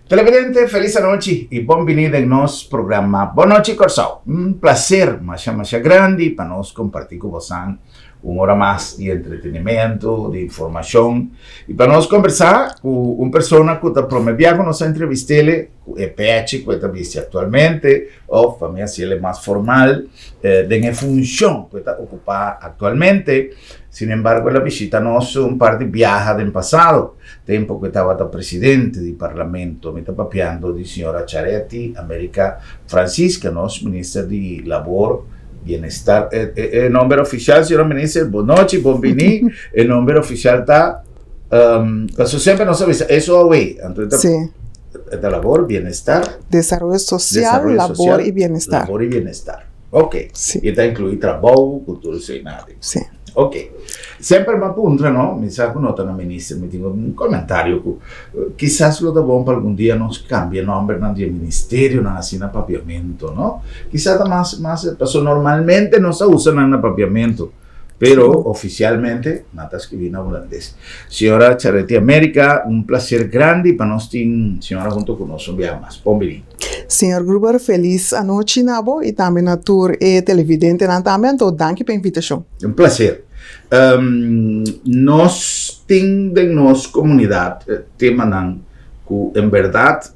Televidente, feliz noche y bienvenido en nuestro programa Boa Noite Corsao. Un placer, más grande para nos compartir con vosotros una hora más de entretenimiento, de información y para nos conversar con una persona que está prometiendo nos entrevistarle, que es que está visto actualmente, o también si es más formal, de la función que está ocupada actualmente. Sin embargo, la visita nos un par de viajes del pasado, tiempo que estaba presidente del Parlamento, me está papiando de señora Charetti, América Francisca, nos ministra de Labor, Bienestar. El nombre oficial, señora ministra, buenas noches, bienvenido. El nombre oficial está, eso siempre nos avisa, eso hoy, entonces, sí. De Labor, Bienestar. Desarrollo social, labor y bienestar. Labor y bienestar. Ok. Sí. Y está incluido trabajo, cultura y seminario. Sí. Ok. Sempre me apunta, ¿no? Mi sa que nota la ministra, me tengo un comentario que quizás lo da bom para algún día nos cambie el nombre del ministerio, no así en apapiamiento, ¿no? Quizás más, pues normalmente no se usa en apapiamiento, pero sí. Oficialmente, nada escribir en holandés. Señora Charetti América, un placer grande para nos, señora, junto con nosotros, un viaje más. Bienvenido. Senhor Gruber, feliz noite, Nabo, e também na tour e televidente, também, então, danke pela invitação. Um prazer. Nós temos em nossa comunidade temas que, em verdade,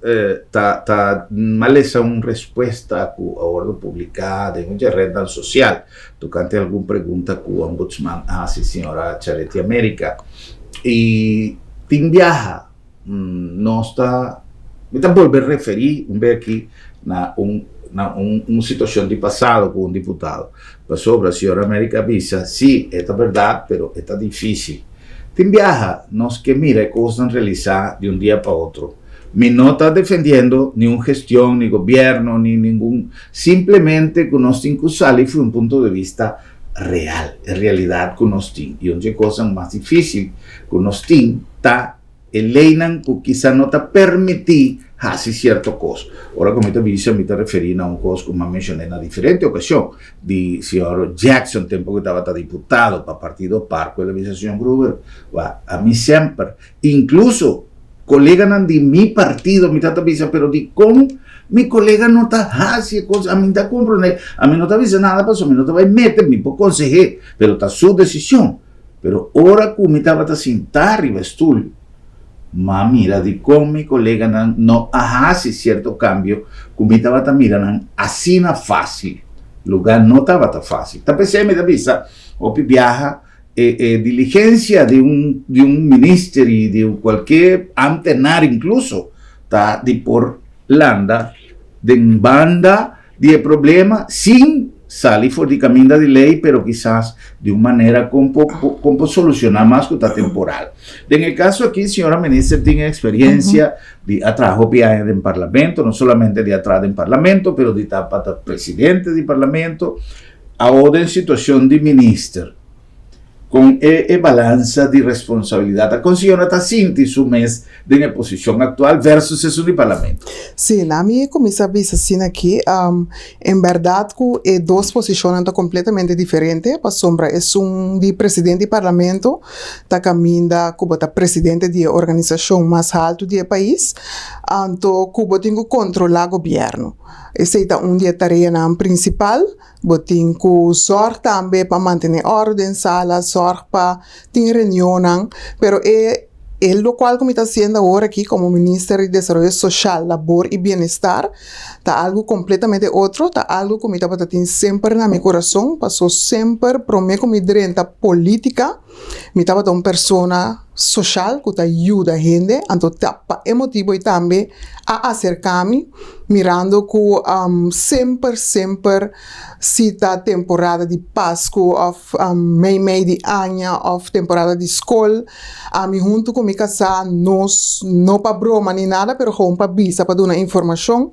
tá mais uma resposta que a ordem publicada em uma rede social. Tocante a alguma pergunta que o ombudsman faz, senhora Charetti América. E tem viaja, nós está. Me volver a referir, ver aqui, na uma situação de passado com um deputado. Sobre a senhora América Visa, sim, é verdade, mas é difícil. Tem viaja, nós que mira coisas realizar de um dia para outro. Me não está defendendo nenhuma gestão, nem governo, nem nenhum. Simplesmente que nós temos que usar de um ponto de vista real, a realidade que nós temos. E onde é coisa mais difícil que nós temos, está eleinan que quizá não está permitir fazer certa coisa. Ora, como eu disse, me está referindo a uma coisa que eu mencionei na diferente ocasião, de senhor Jackson, tempo que estava deputado para o Partido Parco, ele disse, senhor Gruber, a mim sempre, incluso, colegas de mi partido, me está dizendo, pero de como mi colega não está fazendo coisa, a mim está compreendendo, a mim não está dizendo nada para isso, a mim não está meter, me pode conseguir, pero está sua decisão. Pero ora que me estava sentar arriba estúdio, mas mira, de como mi colega não hace certo cambio, como estava mirando assim na fácil, lugar não estava tão fácil. Então pensei, me avisa, o viaja, diligência de um ministro e de qualquer antenário incluso, tá, de por landa, de banda de problema, sem salir fora de caminho de lei, pero quizás de uma maneira como solucionar mais que está temporal. En caso aqui, senhora ministra, tem experiência de trabalhar bem no parlamento, não somente de atrás do parlamento, pero de estar para presidente do parlamento, agora em situação de ministro, com a balança de responsabilidade. A senhora está sentindo su mês de posição atual versus isso do parlamento. Sim, a minha comissão visa assim aqui, em verdade, que duas posições estão completamente diferentes. Para sombra, é de presidente do parlamento, está caminhando como presidente da organização mais alta do país, então, Cuba tem que controlar o governo. Essa é uma tarefa principal. Tem que sorrir também para manter ordem, sala, sorrir para ter reunião, pero lo cual como está haciendo ahora aquí como Ministro de Desarrollo Social, Labor y Bienestar, está algo completamente otro, está algo que me está siempre en mi corazón, pasó siempre por mí como dirigente política, mi estaba una persona social que te ayuda a gente, entonces tapa emotivo y también a acercarme, mirando que sempre cita temporada de Pascua, of mei de año, of temporada de escola, mi junto con mi casa, no para broma ni nada, pero gewoon para visa, para dar una información,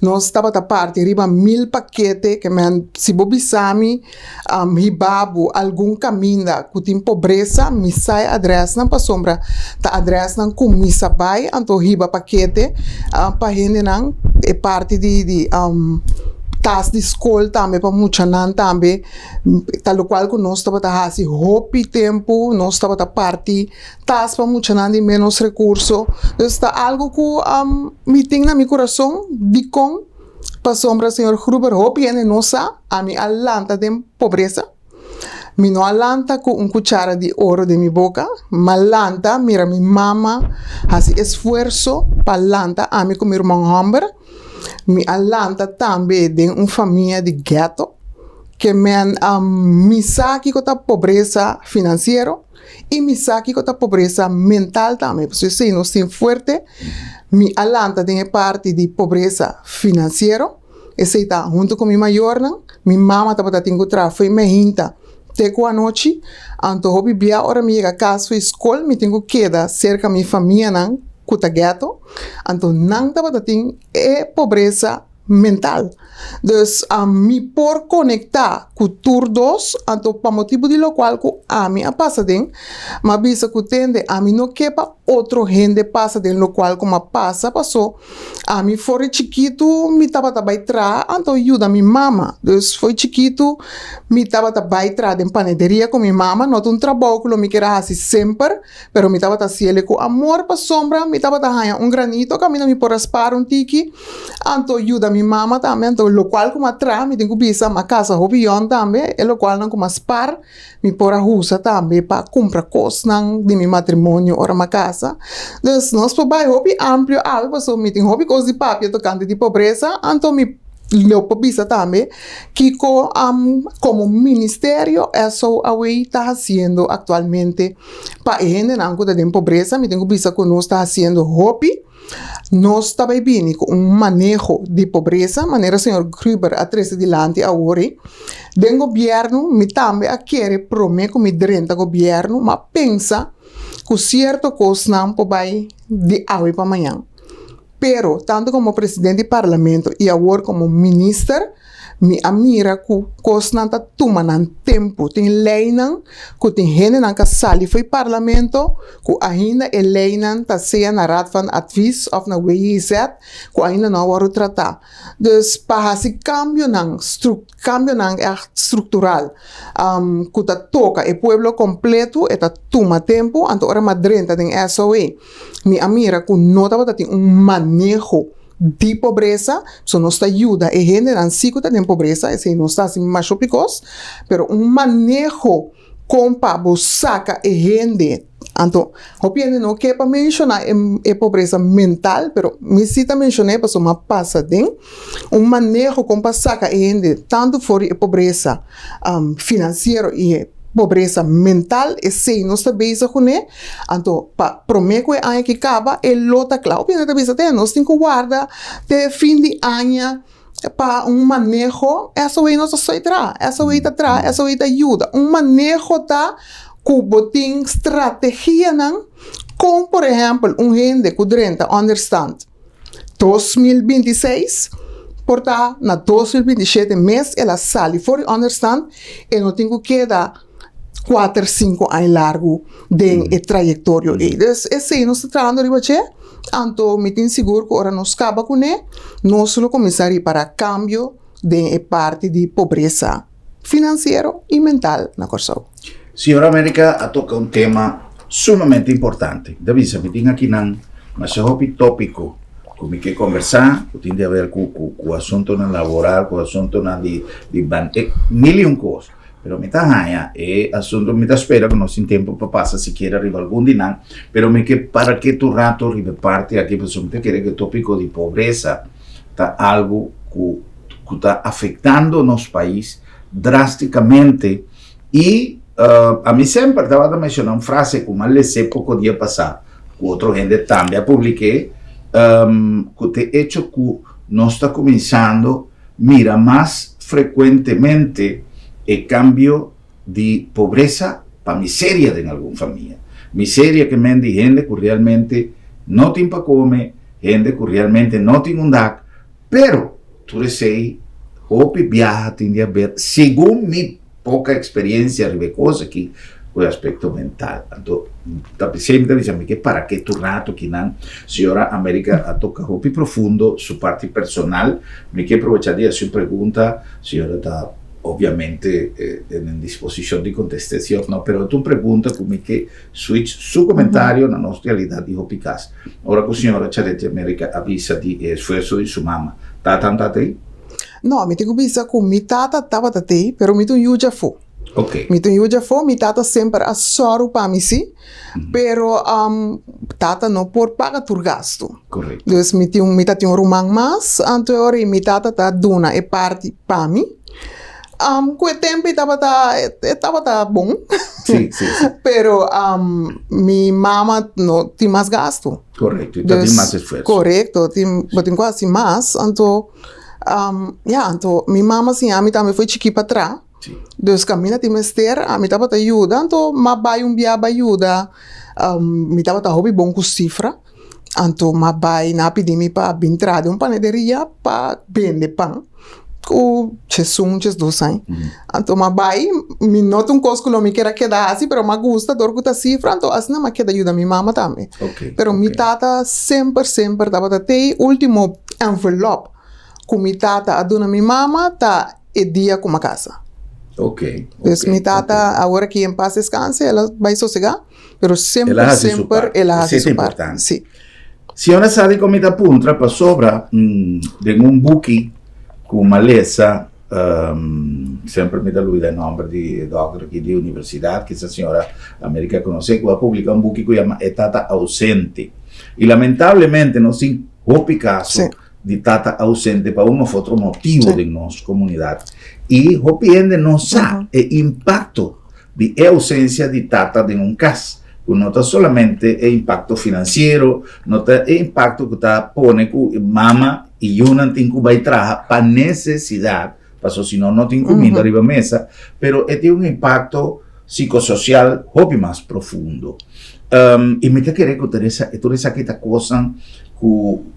nos estaba a parte, arriba 1000 paquetes, que me han, si vos bisami, hibabu, algún camino, que tem pobreza, mi sai adresa, para sombra, ta adresa, com misa vai, anto hiba paquete, para gente, é parte de tas de escola também para muita nan também tal qual que nós estava a fazer hopi tempo nós estava a parte tas para muita nan de menos recurso então está algo que me tem na meu coração de com para sombra senhor Gruber hopi é nossa a mim alanta de pobreza mi no alanta com cuchara de ouro de mi boca malanta mira mi mama hace esfuerzo para alanta a mim com meu irmão Humber mi alanta também de família de ghetto que me saque com a pobreza financeira e me saque com a pobreza mental também porque se não tem forte me alanta de parte de pobreza financeira esse está junto com mi maior mi mama estava tendo trabalho foi me hinta teco a noite então hobby bia hora me chega casa foi escola me tenho que quedar cerca minha família kuta ghetto, então não estava tendo pobreza mental. Dus mi por conectar com todos, então para motivo de lo qual que a mim a passa den, mas bisa que tende a mim não quepa outro gente passa den lo qual como passa passou, a mim fora chiquito me tava tra, então ajuda mi mama. Dus foi chiquito me tava tra de panaderia com mi mama, não um trabalho que me queria fazer sempre, pero me tava ciele com amor para sombra, me tava ganhar granito, caminho me por aspar tiki, então ajuda mi mama também, então lo qual como atrás me tenho bisa uma casa hobion também, e lo qual não como aspar me por a usa também para comprar coisas de mi matrimônio ou uma casa. Dus nós por bairro hobby amplo, algo so me tem hobby coisa de papel tocante de pobreza, então me lo bisa também que como ministério eso away está haciendo actualmente para gente não de pobreza, me tenho bisa que nós está haciendo hobby. Nós estamos bem com manejo de pobreza, maneira senhor Gruber a três adiante agora. Do governo, me também a querer prometer me durante o governo, mas pensa que certo coisa não pode de hoje para amanhã. Pero, tanto como presidente do parlamento e agora como ministro, me admira que coisa não está tomando tempo. Tem lei que tem gente que sali foi parlamento, que ainda é lei está sendo na raad van advies of na WIZ, que ainda não vai tratar. Dus para esse cambio é estrutural, que está toca o pueblo completo, está toma tempo, então ora madrenta tem SOE. Me admira que não está tendo manejo de pobreza, so nos ayuda a gente en sí que tienen pobreza, ese no está sin más picos, pero manejo compa saca a gente. Então, eu não quero para mencionar a pobreza mental, pero me cita mencionar para uma passa de manejo compa saca a gente, tanto for a pobreza financeira e pobreza mental, esse não está bem com ele, então, para prometer que a que acaba, ele está claro, porque não está bem, nós temos que guardar de fim de ano para manejo, essa aí não está atrás, essa aí está atrás, essa aí ajuda, manejo tá que botem estratégia, como, por exemplo, gente que durante, understand, 2026, portanto, na 2027 mês, ela sai fora, understand, e não tem que dar 4, 5 anos largo de trajetória. Esse não está tratando de bater, então me tenho seguro que agora nós acaba com ele, nós vamos começar para cambio de parte de pobreza financeira e mental na Corsão. Senhora América toca um tema sumamente importante. David, me tem aqui mas é um tópico que me quer conversar, que tem a ver com o assunto laboral, com o assunto de mil coisas. Pero me está asunto me está espera que no sin tiempo para pasar siquiera arriba algún día, pero me que para que tu rato arriba parte aquí pues me quiere que el tópico de pobreza está algo que está afectando nos país drásticamente y a mí sempre estava a mencionar uma frase como le sé pouco dia passar, com outra gente também publiquei, que te hecho que nós está começando mira mais frequentemente o cambio de pobreza para miséria de alguma família. Miséria que mende gente que realmente não tem para comer, gente que realmente não tem DAC, pero tu sei, hope viaja tem a ver, segundo minha pouca experiência, de coisa aqui, o aspecto mental. Então, sempre dizem que para que tu rato que não, senhora América a toca hope profundo, sua parte personal, me que aprovecharia sua pergunta, senhora está obviamente em disposição de contestação, não, pero tu pergunta como que switch su comentário na nossa realidade de Hopicas. Agora que a senhora Charete América avisa de esforço de sua mama, tá tanto aí? Não, me tenho visa que mi tata estava aí, pero me tenho já foi. Ok. Me tenho já foi, mi tata sempre a soro para mim, sim, pero tata não por pagar tu gasto. Correto. Dus me tenho rumang mas, anterior mi tata tá dona e parte para mim. Com o tempo estava bom. Sim, sim, sim. Pero mi mama não tem mais gasto. Correto, então tem mais esforço. Correto, tem quase mais, então então, minha mama assim, a mim também foi chiqui para trás. Sim. Dus caminha tem mester, a mim tava ajuda, então, mas vai biaba ajuda, me tava hobby bom com cifra, então, mas vai na pedir-me para entrar de uma panaderia para vender pão, com chesum, dois anos. Então, mas vai, me nota coisa que não me quer quedar assim, mas me gusta, dor com a cifra, então, assim, não me quer ajuda minha mama também. Okay, pero mi tata sempre tava até último envelope, com mi tata a dona minha mama, tá e dia com uma casa. Ok. Então, minha tata, agora que em paz descanse, ela vai sossegar, mas sempre ela faz sua parte. Sim. Senhora sabe como está puntra para sobra de buque com maleza, sempre me dá luz o nome de doctor aqui de universidade, que essa senhora América conhece, que vai publicar buque que chama Tata Ausente. E lamentavelmente, não tem caso de tata ausente para um ou outro motivo de nossa comunidade. E hopiende não sabe o impacto de ausência de tata de um caso. Não está solamente o impacto financeiro, não está o impacto que está pone que mama e uma tem que vai trabalhar para necessidade, porque senão não tem comida arriba da mesa, pero tem impacto psicossocial hopi mais profundo. E me te querer que toda essa coisa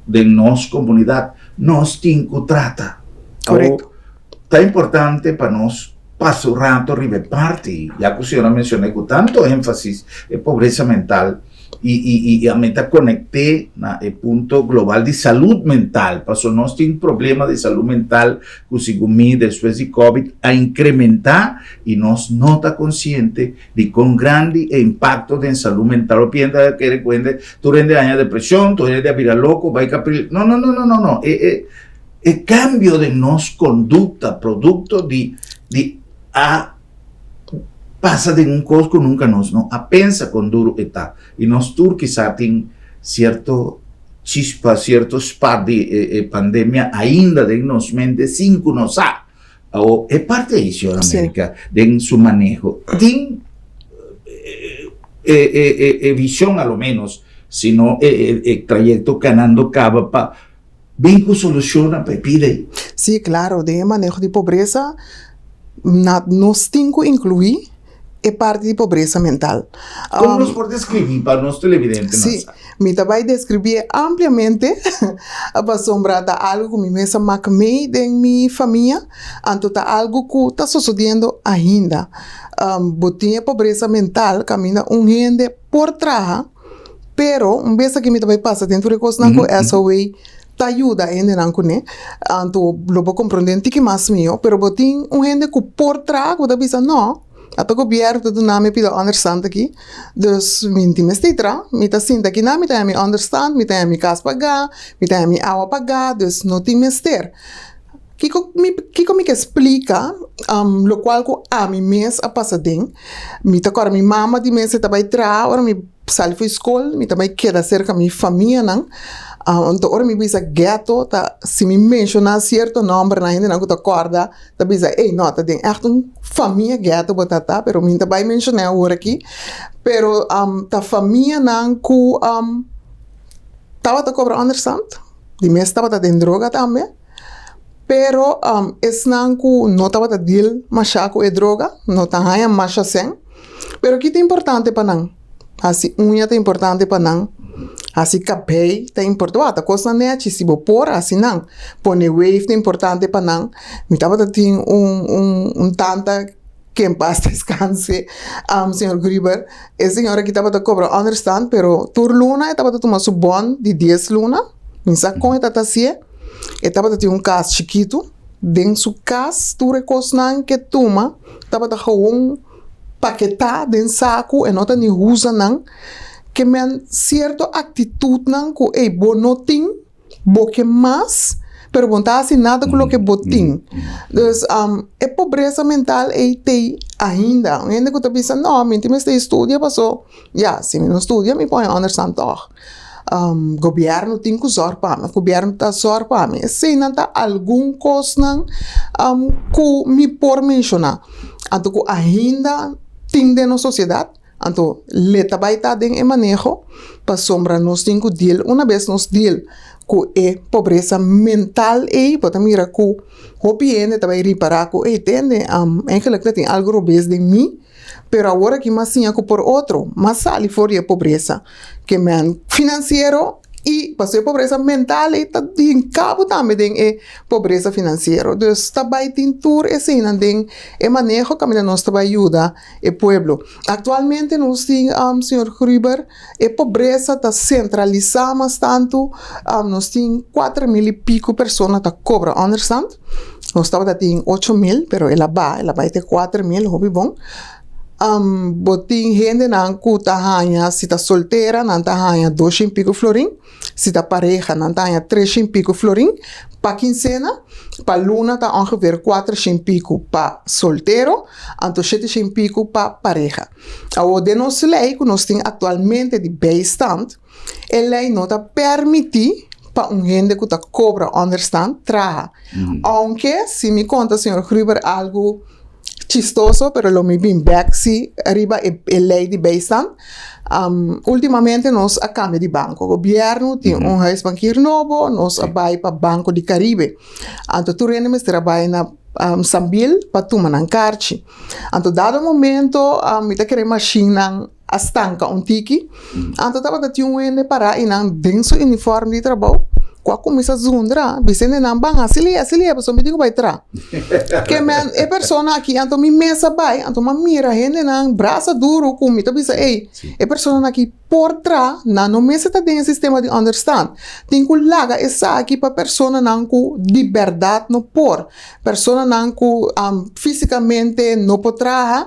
de nossa comunidade, nós temos que tratar. Correto. Está importante para nós passar o rato parte, já que a senhora mencionou com tanto ênfase em pobreza mental e a meta conectei no ponto global de saúde mental, porque nós temos problema de saúde mental que segundo depois de Covid a incrementar e nós não está consciente de quão grande é o impacto de saúde mental. O pienta que recuerde, tu rende a depressão, tu rende a virar louco, vai capir. Não. É cambio de nossa conduta, produto de a passa de coisa que nunca nós não a pensa com duro está e nós turcos tem certo chispa, certo spark de pandemia ainda de nos mente sem que nós ou é parte disso na América de seu manejo tem visão a lo menos se não trajeto canando cava para bem que soluciona para pide. Sim, claro, de manejo de pobreza nós temos que incluir é parte de pobreza mental. Como nos pode descrever para nós televidentes? Sim, me vai descrever ampliamente a sombra de algo que me mesa macmei de minha família, então tá algo que está sucedendo ainda. Botinha pobreza mental, caminha gente por trás, pero vez que me vai passar dentro de coisa não essa way ta ajuda ainda não né, então logo compreender que mais meu, pero botin gente que por trás que bisa não. Até o governo do nome pelo understand aqui, dus me timestetra, me tá sinta aqui na me tá me understand, me tá me casa pagar, me tá me água pagar, dus não timester. Kiko me explica, lo qual ko a mi mês a passadem, me tá agora mi mama de mês tá vai tra, ora me sali foi escola, me tá vai queda cerca mi família não, Então, ora me bisa ghetto, tá, se me mencionar certo nome, na gente não te acorda, tá bisa, ei, não, tá tem echt família ghetto, batata, pero me tá vai mencionar agora aqui, pero tá família não ku tava tá cobra understand, de mês tava tá tem droga também, pero es não ku não tava tá deal machaco e droga, não tá haya macha sen, pero que é importante para não, assim unha é importante para não. Assim, cabelo é importante. A coisa não é assim, se você pôr assim, não. Pôr wave é importante para não. Me estava tendo tanta que em paz descanse, senhor Gruber. A senhora que estava a cobrar, understand, pero tur luna, estava a tomar su bon de 10 luna. Me sabe como está assim? Estava a ter caso chiquito. Dentro su caso, tu recosnan que toma, estava a gewoon paquetar dentro saco e não está nem usa não. Que men cierta actitud nan ko bonoting boque mais pero bonta assim nada com o que botin então pobreza mental tem ainda ainda que tu pensa não me estudia passou se me não estudia me põe understand toch governo tem que usar para mim governo tá usar para mim se não tá algum coisa nan que me por mencionar então que ainda tem de na sociedade. Então, leta vai estar em manejo para sombra nós temos que deal uma vez nós deal com a pobreza mental e para mira com o piene também reparar com entende que tem algo robês de mim pero agora que mais sim por outro mas sali fora a pobreza que men financeiro e passou a pobreza mental e tá em cabo também tem pobreza financeira. Então, está bem tintur e sim, tem manejo que nós está ajuda o povo. Atualmente nós temos, senhor Gruber, a pobreza está centralizada mas tanto, nós temos 4.000 e pico pessoas que cobram, understand? Nós estamos tendo 8.000, pero ela vai ter 4.000, hobby bom. Botin gente não cuta hanha se tá solteira não tá hanha 2 e pico florim se tá pareja não tá hanha 3 e pico florim para quincena para luna tá ongeveer 4 e pico para solteiro então 7 e pico para pareja a de nossa lei que nós temos atualmente de bijstand a lei não tá permitir para gente que tá cobra understand traga aunque se me conta senhor Gruber algo chistoso, pero lo me bem back si arriba lei de bijstand. Ultimamente nós a cambio de banco. O governo tem huis banqueiro novo, nós vai para Banco de Caribe. Então, tu rendes trabalha na Sambil para tomar na carte. Então, dado momento, me tá querendo machina a estanca tiki. Então, tava da tinha para ir na denso uniforme de trabalho. Qua começa a zundra, Vicente não bang asili, pessoa me digo vai tra. Que men é persona aqui, então me mesa vai, então me mira gente não braço duro com então bisa é persona aqui por trás, não mesa tá dentro sistema de understand. Tem que laga essa aqui para persona não com liberdade no por, persona não com fisicamente no por trás,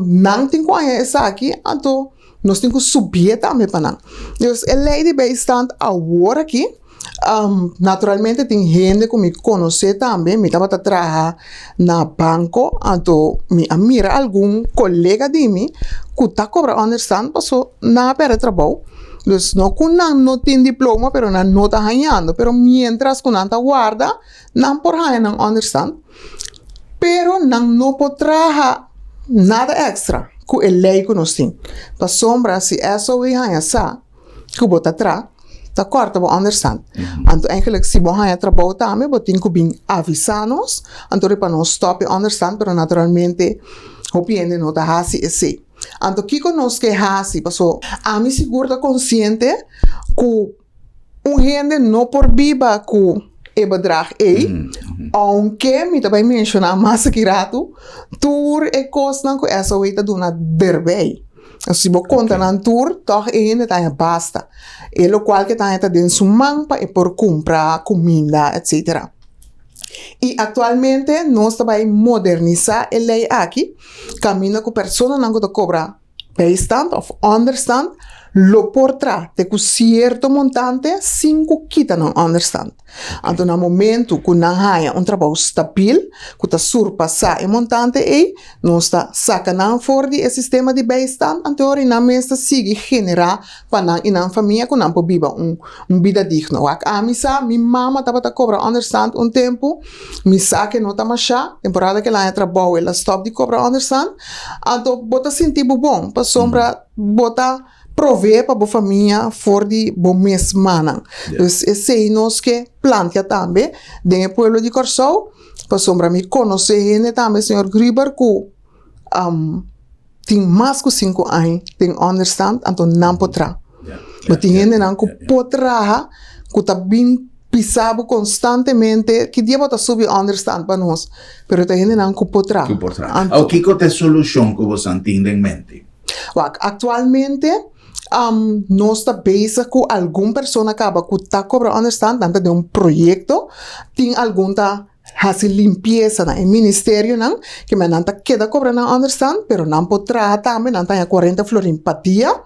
não tem que essa aqui, então nós temos que subir também para não. Então, a lei de bijstand agora aqui. Naturalmente tem gente que me conhece também, me estava a trabalhar na banco, então me mira algum colega de mim que está cobrando understand, passou na pera trabalho. Então, não tem diploma, pero não está ganhando, pero mientras que não está guarda, não por ganhar understand, pero não pode trabalhar nada extra que a lei que nós temos. Para sombra, se essa vai ganhar, que bota atrás, tá corta para understand. Então, eigenlijk se bom há trabalho também, mas tem que bem avisar-nos, então para nós stop understand, pero naturalmente, o piende não tá assim assim. Então, que nós que assim, passou, a mim seguro consciente que gente não por viva que é bedrag aunque me também mencionar mais que rato, tour é coisa que essa vai tá dando derbei. Se você conta na tour, toch ainda tá basta. E lo qual que tá dentro sua mão para por comprar comida, etc. E atualmente nós também modernizar a lei aqui, caminho com pessoa não que cobra bijstand of understand, lo por trás de que cierto montante, 5 kita não understand. Então, no momento que não há trabalho stabil, que está surpassar o montante, não está sacando fora do sistema de bem-estar, então, na mesa, sigue generar para a família que não pode viver vida digna. A minha mama estava a cobrar understand tempo, me saque não está mais temporada que ela trabalho, ela stop de cobrar understand, então, bota sentir bom, para sombra, bota prover para a família fora de bom mês mana. Então, esse nós que planta também dentro do pueblo de Corsou, para sombra me conhecer gente também, senhor Gruber, que tem mais que 5 anos, tem understand, então não potrá. Mas tem gente que potrá, que está bem pisado constantemente, que dia bota subir understand para nós, pero tem gente que potrá. O que é a solução que você tem em mente? Actualmente, nós estamos busy com alguma pessoa que está cobrando understand, tanto de projeto, tem alguma hace limpeza na ministério não que me não queda cobrando understand pero não pode tratar também não tem 40 florin patia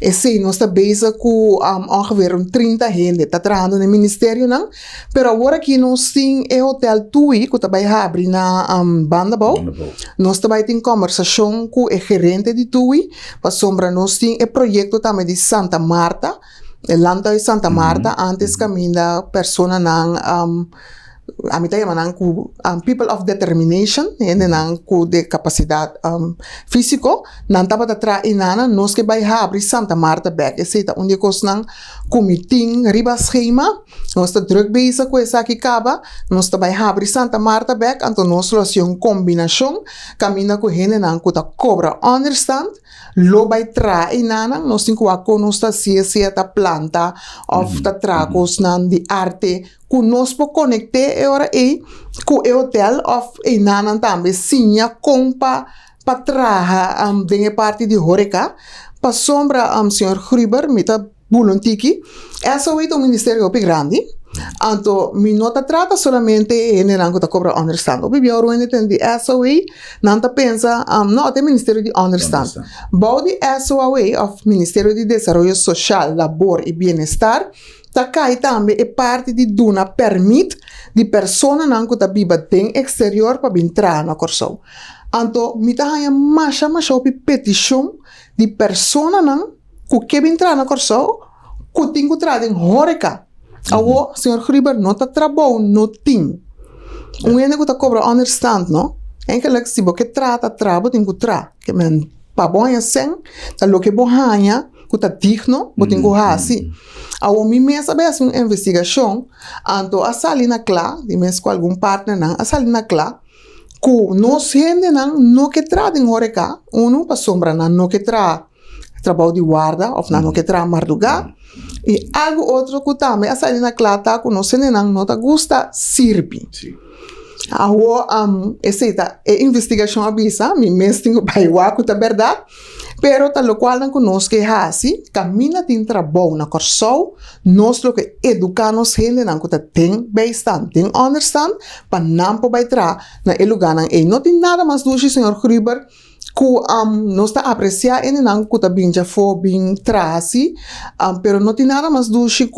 esse nós está busy com ongeveer 30 gente está trabalhando no ministério não pero agora que nós tem o hotel Tui que está vai abrir na Bandabou nós também tem conversação com o gerente de Tui para sombra nós tem o projeto também de Santa Marta el landa de Santa Marta antes caminha persona não a mitad llaman people of determination nang ku de capacidad físico nan taba tra inana nos que vai abrir Santa Marta back esse tá onde cos nang comiting riba schema nos tá druk bezig com essa que acaba nos tá vai abrir Santa Marta back então nos relação combinação camina com gente nang ku tá cobra understand lo vai tra inana nos tem que nos tá cia planta of tá tracos nan de arte conosco conecte agora com o hotel of inana também sinha compa para traha de parte de Horeca para sombra senhor Gruber mita bulontiki essa é o ministério opi grande então mi nota trata solamente en el rango de cobra understand opi biar o entendi essa é não tá pensa não até ministério de understand body SOA of Ministério de Desenvolvimento Social Labor e Bienestar tá cai também é parte de duna permite de persona não que tá biba tem exterior para entrar na Corsou. Então, me tá hanya mais opi petição de persona não que quer entrar na Corsou, que tem que entrar em Horeca. Awo, senhor Gruber, não tá trabalho, não tem. Ene que tá cobra understand, não? É que se você trata trabalho, tem que tra, que men pa bom assim, tá lo que bom hanya, que tá digno, tem que assim. Ao mim mesmo é uma investigação, então a salina clara, de mesmo com algum partner não, a salina clara, que nós gente não que traz em Horeca, para sombra não que traz trabalho de guarda, ou não que traz madrugada, e algo outro que também a salina clara tá que nós gente não tá gosta sirve. Essa é investigação avisa, mim mesmo tenho para que tá verdade. Pero tal lo cual não conosco é assim, camina tem trabalho na Corsou, nós lo que educamos gente não que tem bem-estar, tem understand, para não poder entrar na lugar não tem nada mais do que senhor Gruber que nós está apreciar ele não que tá bem já for bem trasi, pero não tem nada mais do que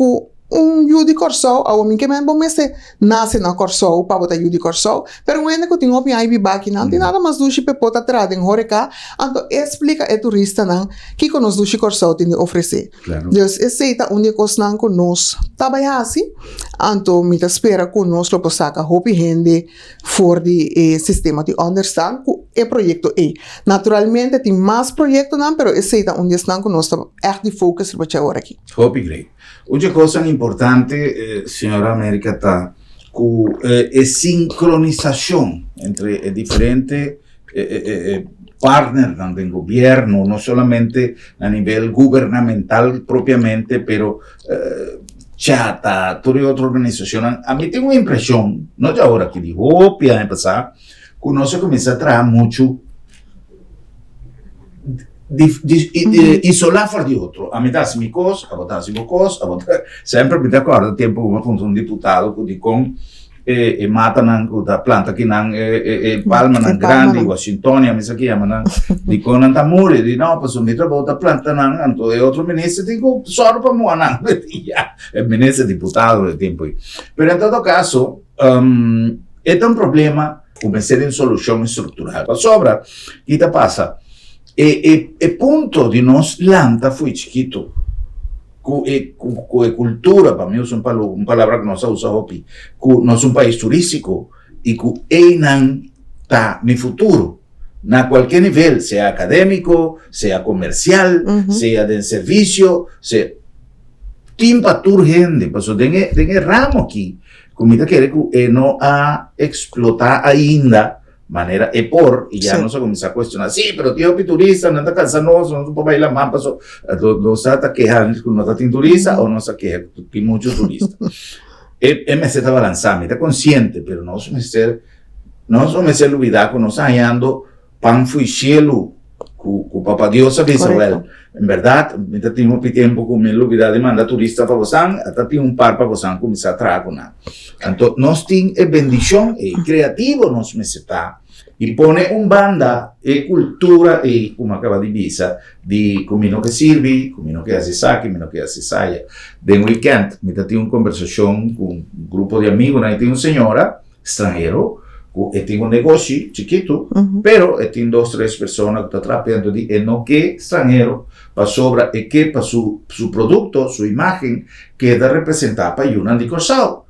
Yudi Corsou, a homem que me bom mese nasce na Corsou, para botar Yudi Corsou, pero ainda que tem opinião aí bibaki não tem nada mais do que pepota atrás em Horeca, então explica a turista não que nos do que Corsou tem de oferecer. Claro. Deus aceita onde cos não que nós trabalha assim, então me espera que nós lo posaca hopi gente for de sistema de understand que o projeto é. Naturalmente tem mais projeto não, pero aceita onde estão que nós echt de focus para agora aqui. Hopi great. Una cosa importante, señora América, está es sincronización entre diferentes partners del gobierno, no solamente a nivel gubernamental propiamente, pero chata, toda otra organización. A mí tengo una impresión, no ya ahora que dijo, de empezar, que uno se comienza a trabajar mucho isolar fora de outro. A metade se me cos, a botar se me cos, a botar. Sempre me acordo tempo uma função deputado que com mata da planta que nan palma nan grande Washingtonia me aqui ama nan di conan ta mure di no posso mi trovo da planta nan anto outro ministro digo só para moanan é ministro deputado de tempo pero en todo caso é um problema comecei em solução estrutural para sobra e ta passa ponto de nós lanta foi chiquito cultura, para mí es una palabra que no se usa hoy, no es un país turístico y que está mi futuro, a cualquier nivel, sea académico, sea comercial, sea de servicio, sea timpa tur gente, pues den ramo aquí, comida que no ha explotado ainda manera y ya no se comienza a cuestionar, sí, pero tío turista, no está cansanoso, no se puede bailar más, paso, no se está quejando, no está turista o no se queja, hay muchos turistas. Me está balanzando, está consciente, pero no se me está olvidando, no está hallando pan fui cielo, cu papá Dios a Isabel. En verdad, mientras tengo tiempo con mi olvidar de mandar turista para Bosan, hasta tiene un par para Bosan comienza a traer con nada. Entonces, nos tiene bendición y creativo nos necesita y pone un banda e cultura e como acaba de dizer di comino que sirve, comino que hace saque, comino que hace saia. De un weekend, mientras tengo una conversación con un grupo de amigos, ahí tiene una señora extranjero tiene un negocio chiquito, pero tiene 2 o 3 personas que están trabajando y no que extranjero para sobra y que para su producto, su imagen queda representada para una de cosao.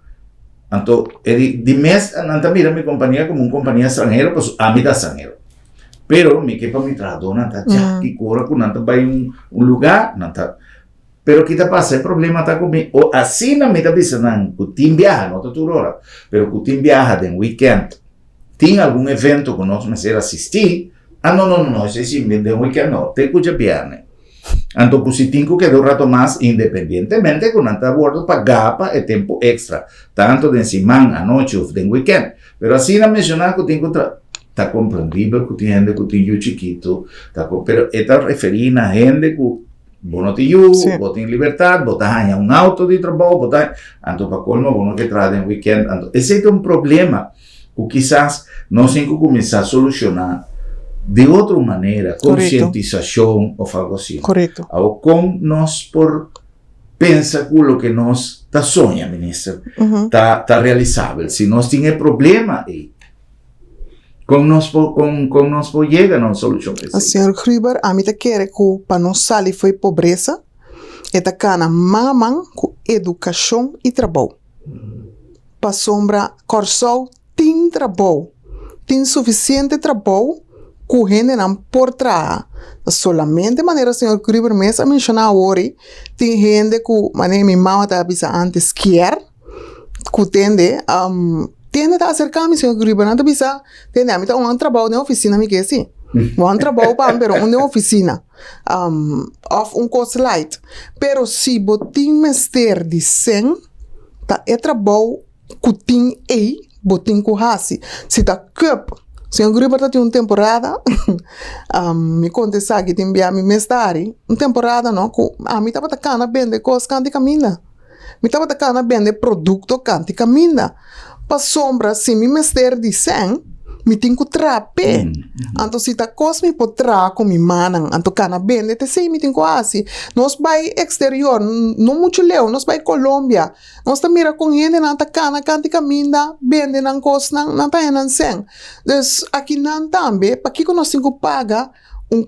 Entonces, de mes, mira mi compañía como una compañía extranjera, pues a mí da extranjero. Pero mi que para mi trabajo, ya que cobra con nanta va un lugar, nanta. Pero ¿qué te pasa? El problema está conmigo. O así no me está diciendo que tú viajas, no te hora, pero que tú viajas de un weekend. Tem algum evento que nós vamos assistir? Não, esse sim, de um weekend não, tem que viajar. Então, se tem que quedar um rato mais, independentemente que não está a bordo, pagar para tempo extra, tanto de semana, à noite ou de weekend. Mas assim, não mencionar que tem que está compreendível que tem gente que tem chiquito, pero está referindo a gente que não tem tem liberdade, botar um auto de trabalho, botar, então, para colmo, bueno que traz de weekend. Então, esse é um problema. O quizás nós temos que começar a solucionar de outra maneira, conscientização ou algo assim. Correto. Ou com nós por pensa que o que nós está sonha, ministro, está realizável. Se nós temos problema aí, com nós chega a uma solução. Senhor Gruber, a mim te quer que para nós sair foi pobreza, eta cana mamam com educação e trabalho. Para sombra corsol tem trabalho, tem suficiente trabalho que gente não pode trabalhar. Solamente de maneira, senhor Gruber, mesmo a mencionar hoje, tem gente que, maneira minha mãe está avisando antes, quer, que tende a acercar-me, senhor Gruber, não está avisando, tende a mim está um trabalho na oficina, me quer assim. Um trabalho para mim, uma oficina, of cost light. Pero se botim mester de 100, tá é trabalho que tem aí, botim com raci. Se tá cup, senhor Gruber tá tem uma temporada, me contesta que tem enviar me mestari, uma temporada não, me tava tacando vender coisas canti caminha, me tava tacando vender produto canti caminha, para sombra se me mester de 100, me tenho que trape. Então se tá coisa me pode trazer com me manang, então cana vende, te sei me tenho que assim. Nós vai exterior, não muito leu, nós vai Colômbia, nós tá mira com gente na tá cana canti caminha, vende nan coisa nan tá enan sen. Dus aqui nan também, para que nós temos que pagar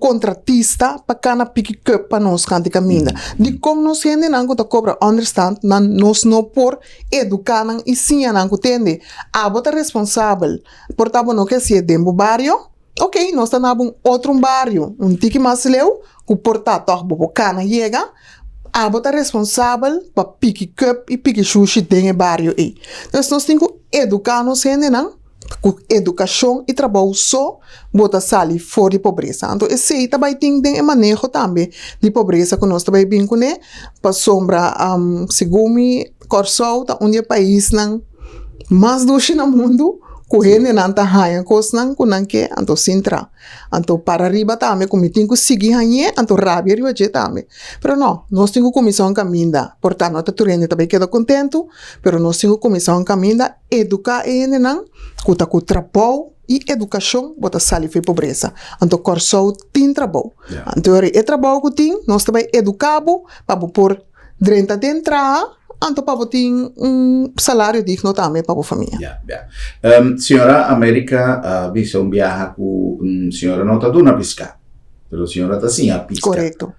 contratista para cana pique cup para nós canti caminha. De como nós gente nan que tá cobra understand, nós não por educar nan e sim nan que tende. A bota responsável, portava no que se é dentro do barrio. Ok, nós tá na outro barrio, tique mais leu, que porta toque cana chega. A bota responsável para pique cup e pique sushi dentro do barrio aí. Então nós temos que educar nós gente nan. Com educação e trabalho só bota sair fora de pobreza. Então, esse também tem manejo também de pobreza que nós também bem com ele, para sombra, segundo me, Corsol, tá onde é país não mais doce no mundo, correndo nanta raia cosnan kunan que anto sintra anto para arriba também como tinha seguir raia anto rabia riba je também pero não nós temos comissão caminda portanto nós turende também queda contento pero nós temos comissão caminda educar ene nan kuta ku trabalho e educação bota sali foi pobreza anto corso tin trabalho anto é trabalho que tem nós também educabo para por 30 de entrada anto para ter salário digno também para a família. Senhora América, visa viaje com senhora não está dando piscar, mas senhora está sim a piscar.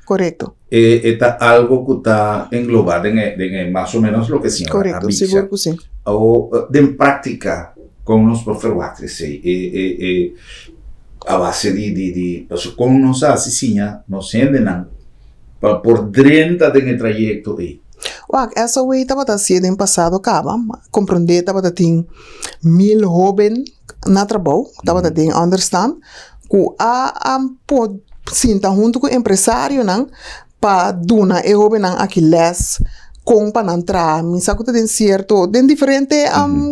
Correto. Está algo que está englobado en más o menos lo que senhora correto, avisa. Seguro que sim. Ou de prática com os professores, a base de com nós assissinha, nos ensinam por 30 de trayecto aí. Essa way estava sendo em passado acaba compreender estava tem 1000 jovens na trabalho estava tem understand que a pode sinta junto com o empresário não para dona e jovem não aqui les com para entrar me sabe que tem certo tem diferente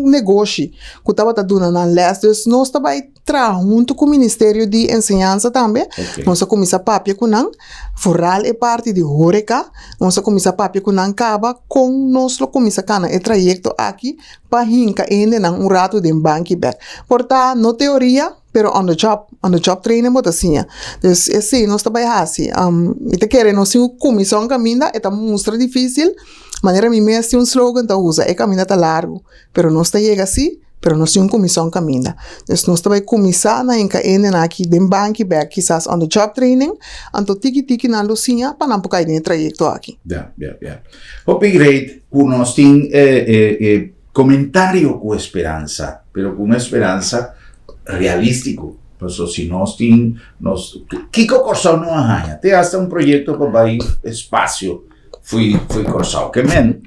negócio que estava dona na les dus nós estava tra junto com o Ministério de Ensinança também nós começa papia com não foral é parte de Horeca nós começa papia com não acaba com nós começa cana é trajeto aqui para hinca ainda não rato de banco back porta no teoria pero on the job training bota assim dus assim nós também assim te quer nós sim comissão caminha é mostra difícil maneira me mesmo um slogan tá usa é caminha tá largo pero nós tá chega assim pero nós temos comissão caminha. Dus nós também começar na enca na aqui de banco back quizás on the job training, anto tiki na lucinha para não cair no trajeto aqui. Hope great, nós tem comentário com esperança, pero com esperança realístico. Então, se nós tem, Kiko Corsão não arranha, tem hasta projeto para ir espaço, fui Corsão, que men.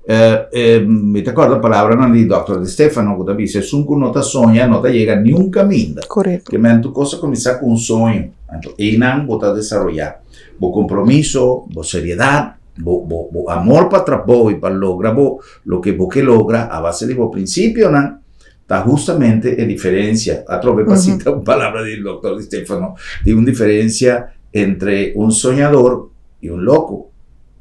Me recuerdo la palabra del doctor Di Stefano que dice es un que no te sueña no te llega ni un camino correcto que tu cosa comienza con un sueño y nan vos a desarrollar vos compromiso vos seriedad vos amor para trabajo y para lograr lo que vos que logra a base de vos principio nan está justamente en diferencia a través pasita una palabra del doctor Di Stefano de una diferencia entre un soñador y un loco.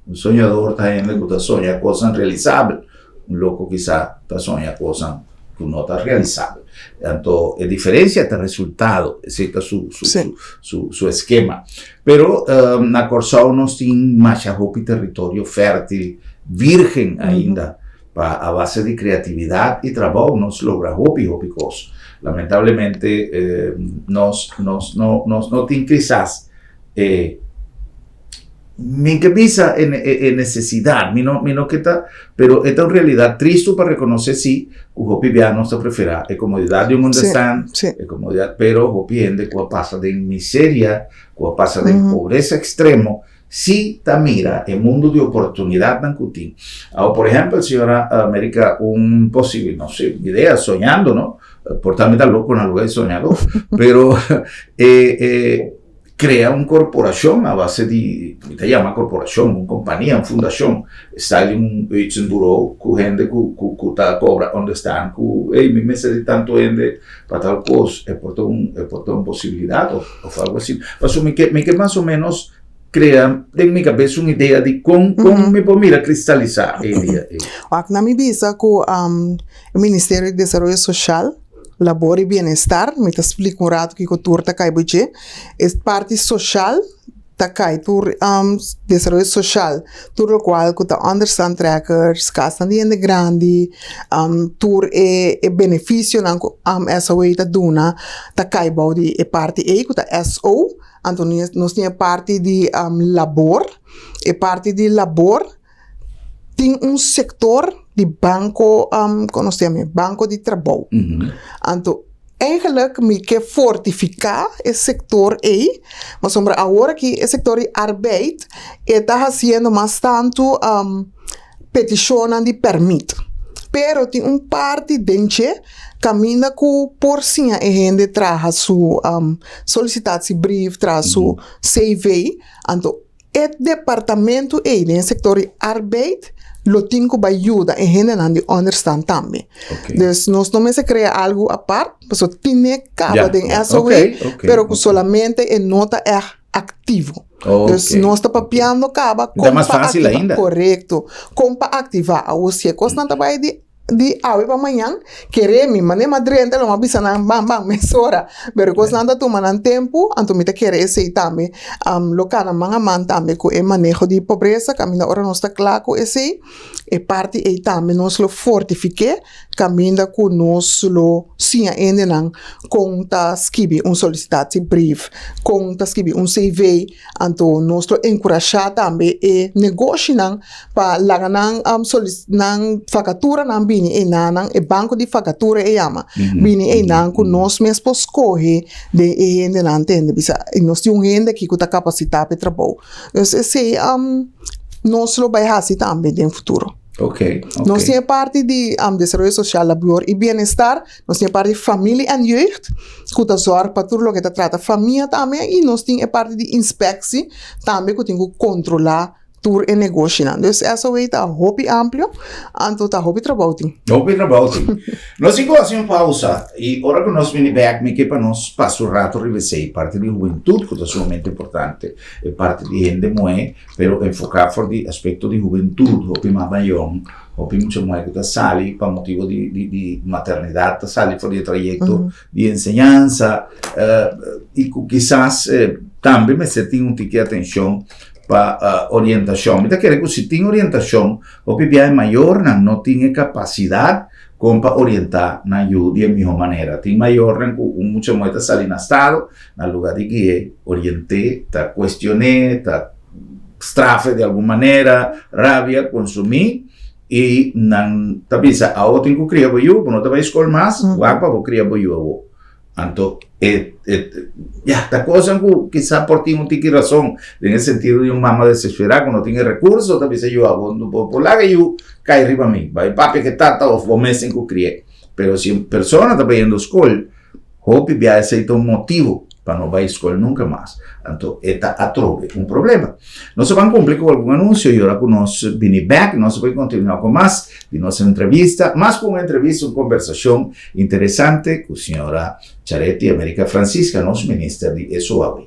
Un soñador está en el que sueña cosas realizables. Un loco quizá sueña cosas que no está realizables. Tanto es diferencia este resultado, ese es su esquema. Pero na Corsão nos tiene más territorio fértil, virgen ainda, a base de creatividad y trabajo nos logra hopi cosas. Lamentablemente nos no tiene quizás mi cabeza en necesidad, mi no que está, pero esta es una realidad triste para reconocer sí, que Hopi no se prefiere, es comodidad de un understand, es comodidad, pero Hopi ende cuando pasa de miseria, cuando pasa de pobreza extremo, sí ta mira el mundo de oportunidad tan cutín. Ahora, por ejemplo, señora América, un posible, no sé, idea, soñando, ¿no? Por también tan loco en el lugar de soñador, pero crea una corporación a base de, te llama corporación, una compañía, una fundación, está en un buró, con gente que cobra, donde están, que, me de tanto gente para tal cosa, es por una posibilidad o algo así. Pues me que más o menos crea en mi cabeza una idea de cómo me puedo mirar cristalizar el día. Na mi visa que el Ministerio de Desarrollo Social Labor e Bienestar, me te explico un rato que tur ta kai buche, es parte social ta kai tur desarrollo social, tur lo cual que ta understand trackers, castan di ende grandi, tur e beneficio nan essa way ta duna, ta kai body e parte e que ta SO, Antonio nos tinha parte de labor, e parte de labor tem sector de banco, banco de trabalho. Então, eigenlijk me quer fortificar esse setor aí, mas agora que esse setor de arbeid está fazendo mais tanto petição de permito. Pero tem parte dentro caminha com por sim a gente traz su solicitatie-brief, traz su CV, então o departamento aí, no setor de arbeid, lo tengo para ayuda en general de understand también. Entonces, no me se crea algo aparte, pues tiene cabo de eso, pero que solamente en nota es activo. Entonces, no está papiando cabo. Está más fácil ainda. Correcto. Compa activar. O si é constante vai de hoje para amanhã, querer me mandar madrente, lo avisa na bam mesora. Pero constante tu manan tempo, anto me te querer esse também. Lo kana manga man também com o manejo de pobreza, caminha ora não está claro com esse. E parte aí também nós lo fortifique, caminha com nós lo sim ainda não conta escrever solicitante brief, conta escrever CV, anto nós lo encorajar também e negócio não para lá não não facatura não bini e não e banco de facatura e ama bini e não com nós mesmo escolhe de ainda não entende bisa nós temos gente que está capacitada para trabalhar esse nós lo vai fazer também no futuro. Nós temos parte de desenvolvimento social, labor e bem-estar, nós temos parte de família e jeugd, que está zorg para tudo o que trata família também, e nós temos parte de inspeção também, que tem que controlar tour e negócio. Então, essa é a hobby amplo, então está hobby trabalho. Hobby trabalho. Nós vamos fazer uma pausa e agora que nós vamos back, me que para nós passar o rato revisei parte de juventude, que é sumamente importante, e parte de gente moe, pero enfocar por o aspecto de juventude, hobby mais maior, hobby muito mais que sali para motivo de maternidade, sali por o trajeto de enseñanza, e quizás também me senti tique de atenção para orientação. Então, quer dizer, se tem orientação, o PPA é maior, não tem capacidade como para orientar na ajuda de melhor maneira. Tem maior, muito mais salir no estado, no lugar de que oriente, tá questioné, tá strafe de alguma maneira, rabia, consumir, e não, tá pensa, a outra tem que criar para eu, não tá para escola mais, guapa, vou criar para eu. Então, esta cosa que quizá por ti no tiene razón, en el sentido de un mamá desesperada, que no tiene recursos, tal vez yo hago, por la que yo cae arriba a mí, va papi que tata o meses que crié. Pero si una persona está pidiendo escuela, hope via ese un motivo para no ir a escuela nunca más. Entonces, esta atrove un problema. No se van a cumplir con algún anuncio y ahora que nos viene back, no se puede continuar con más de nuestra entrevista, más con una entrevista, una conversación interesante con la señora Charetti América Francisca, nos ministra de SOAB.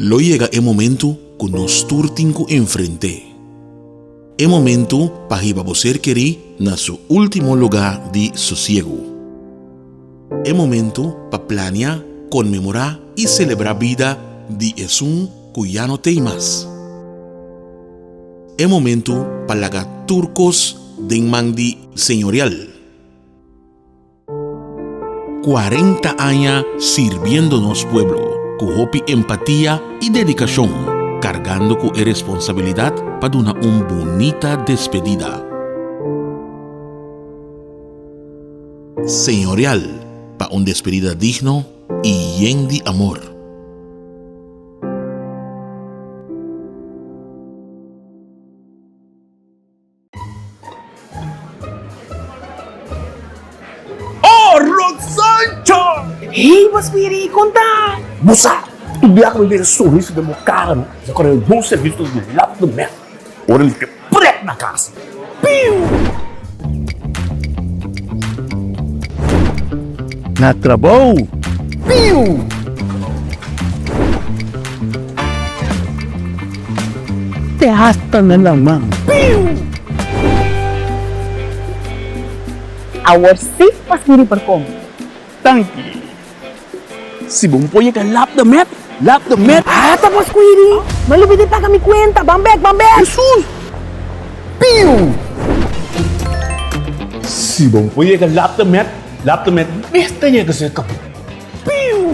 Lo llega el momento que nos turtinco enfrente. El momento para que você querer na su último lugar de sosiego. El momento para planear, conmemorar y celebrar vida de Jesús que ya no tem más. El momento para lagar turcos de mandi señorial. 40 años sirviéndonos pueblo. Con hopi empatía y dedicación, cargando con responsabilidad para una bonita despedida. Señorial, para una despedida digno y lleno de amor. ¡Oh, Rosancho! Hey, mas piri, conta! Moça, tu vier com aquele sorriso de meu cara, não? Agora eu vou serviço do lado do merda. Ora ele fica preto na casa. Piu! Na trabalho? Piu! Te hasta na mão. Piu! Awar si pas piri perkom. Tanque. Si bom põe que lap the map. Ah, tapos piri. Malibidi pa kami kwenta. Bambek! Jesus! Piu! Si bang punya kan laptop met bestanya ke saya kapu. Piu!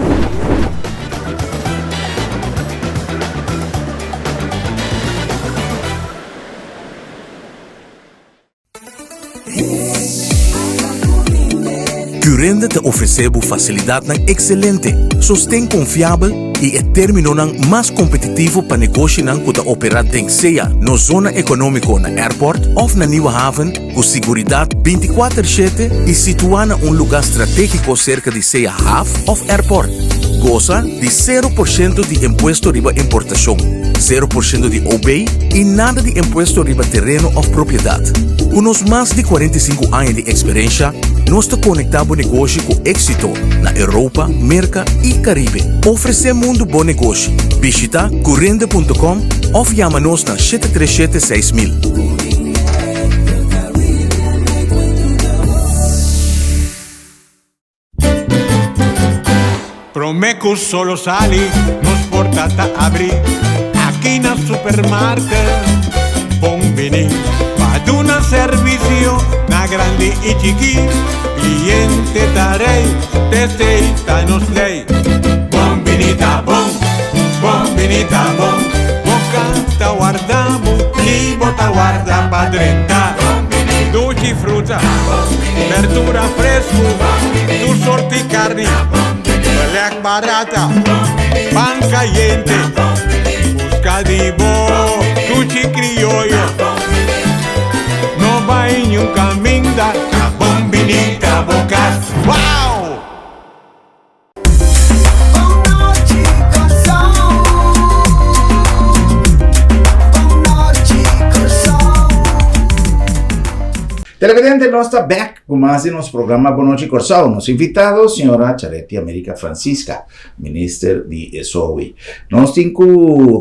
Currende te oferecemos facilidade excelente, sustento confiável e é término mais competitivo para negócio que está operado em seja na zona econômica na airport ou na Nieuwe Haven, com segurança 24/7 e situada em lugar estratégico cerca de seja half of airport. Goza de 0% de imposto riba importação, 0% de OB e nada de imposto riba terreno ou propriedade. Com os mais de 45 anos de experiência, nós te conectamos negócio com êxito na Europa, América e Caribe. Oferecemos um bom negócio. Visita currende.com ou chama-nos na 737-6000. Promeco solo sali, nos portata abri. Aqui na supermarket, bom vini. Paduna servicio, na grande e chiqui. Cliente darei, testeita nos lei. Bom vinita bom, bom vinita bom. Boca ta guardamo, e bota guarda pa 30. Dolci frutta, verdura fresco, tu sorti carne. Pelec barata, pan caliente, busca de bo, cuchi criollo. No va en un camino da bombinita bocas. ¡Wow! Televidente, nós está back com mais nosso programa Boa Noite Corsão. Nosso invitado, senhora Charete América Francisca, ministra de SOE. Nós temos que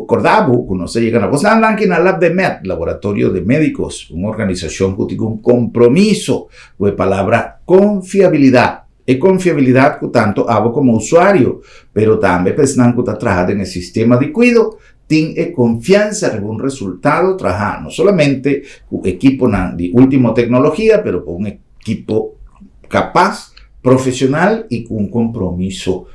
acordar com nós chegando. Nós andamos aqui na LabDeMed, Laboratório de Médicos, uma organização que tem um compromisso com a palavra confiabilidade. E confiabilidade que tanto hago como usuário, pero também pensando que está trabajando no sistema de cuidado. Tiene confianza en un resultado trabajar no solamente con equipo de última tecnología, pero con un equipo capaz, profesional y con un compromiso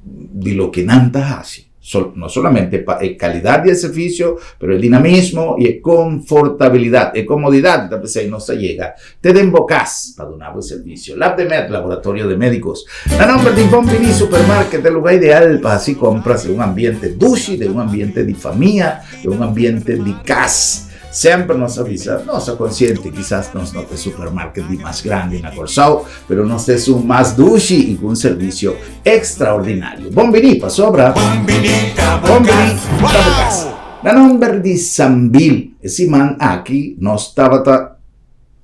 de lo que Nanta hace. No solamente calidad del servicio, pero el dinamismo y confortabilidad, comodidad, tal ahí no se llega. Te den bocas para donar el servicio. LabDeMed, Laboratorio de Médicos. La nombre de Bombini Supermarket, el lugar ideal para así compras de un ambiente dulce, de un ambiente de familia, de un ambiente de casa. Sempre nos avisa, no está consciente, quizás no es supermarket más grande en la Corsao, pero nos es un más dulce y con un servicio extraordinario. Bombini, pasó sobra. Bombini, wow. La nombre de Sambil, ese man aquí no estaba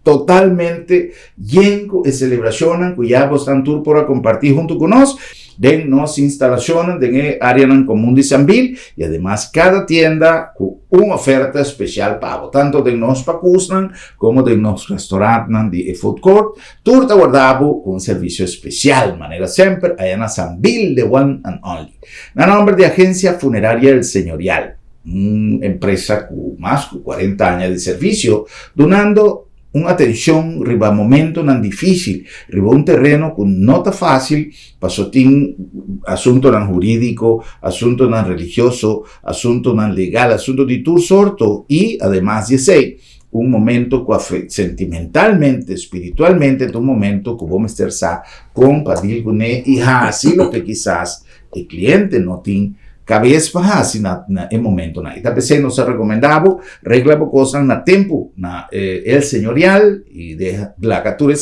totalmente lleno de celebración, que ya están tour para compartir junto con nosotros. Den nos instalaciones en área en común de Sambil y además cada tienda con una oferta especial pago, tanto de nos pacusnan como de nos restaurantes de food court. Turta guardabo con un servicio especial, manera siempre, allá en Sambil, the one and only. La nombre de Agencia Funeraria El Señorial, una empresa con más de 40 años de servicio, donando una atención riba momento tan difícil, riba un terreno con nota fácil, pasó tin asunto tan jurídico, asunto tan religioso, asunto tan legal, asunto de tu sorto y además de ser un momento sentimentalmente, espiritualmente, un momento que vamos a estar compartir con él y así lo que quizás el cliente no tiene cabeza así en momento na. Esta vez nos recomendaba regla cosas na tempo na el señorial y de la captura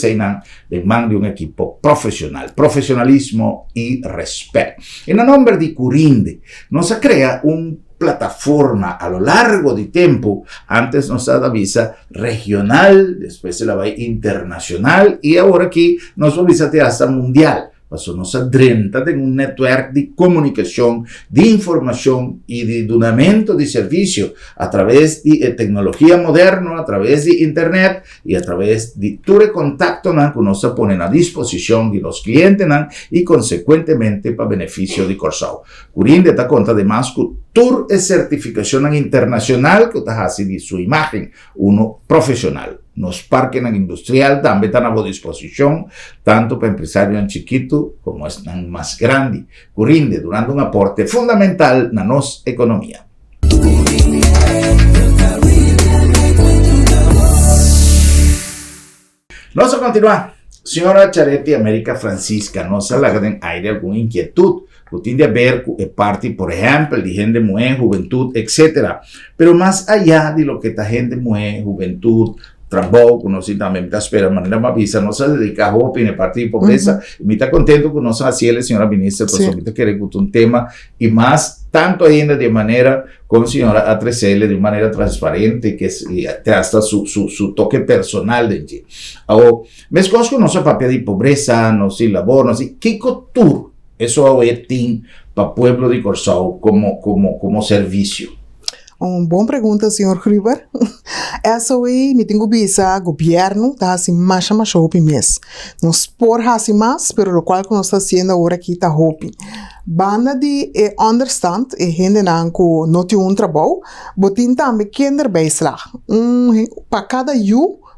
de man de un equipo profesional, profesionalismo y respeto. En el nombre de Curinde nos crea un plataforma a lo largo de tiempo. Antes nos da visa regional, después se la va internacional y ahora aquí nos avisa hasta mundial. Passou nossa drenta tem network de comunicação, de informação e de donamento de serviço através de tecnologia moderna, através de internet e através de todo contacto que nós põe à disposição de los clientes e, consequentemente, para benefício de Corsau. Curinde está conta de mais que toda a certificação internacional que está fazendo de sua imagem, profissional. Nos parques industrial também está à boa disposição, tanto para empresários chiquitos como os mais grandes, Curinde durante um aporte fundamental na nossa economia. Nós vamos continuar. Senhora Charete América Francisca, nós tem aire alguma inquietude que tem a ver com a parte, por exemplo, de gente mulher, juventude, etc. Pero mais allá de lo que está gente mulher, juventude, trabalho, que nós também está esperando de maneira mais vista, nós dedicamos a na parte de pobreza, e me está contento que nós fazemos, senhora ministra, por isso me querer com um tema, e mais, tanto ainda de maneira, com a senhora Atresele, de maneira transparente, que tem hasta su toque personal dentro. Mas coisas que nosso papel de pobreza, nosso labor, que cultura isso tem para o povo de Corsau como serviço? Uma boa pergunta, Sr. Gruber. Essa aí, me tenho visa, governo, está assim, mais hopi mês. Nós por assim mais, pero o qual que nós está fazendo agora aqui está hopi. Banda de understand, gente não tem trabalho, botin também kinderbijslag. Para cada